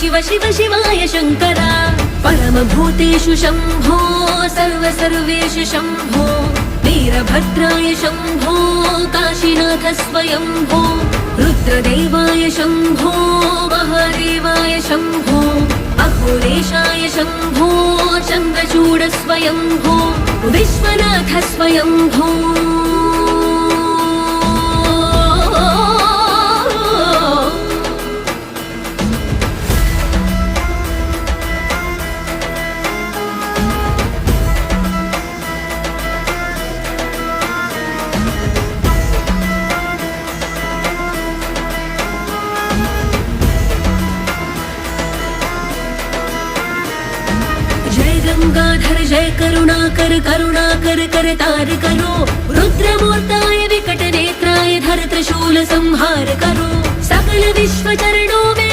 शिव शिव शिवाय शङ्करा परमभूतेषु शम्भो सर्वेषु शम्भो वीरभद्राय शम्भो काशीनाथ स्वयंभो रुद्रदेवाय शम्भो महादेवाय शम्भो अघोरेशाय शम्भो चन्द्रचूड स्वयंभो विश्वनाथ स्वयंभो गंगाधर जय करुणाकर करुणाकर करतार करो रुद्रमूर्ताय विकट नेत्राय धर त्रिशूल संहार करो सकल विश्व चरणों में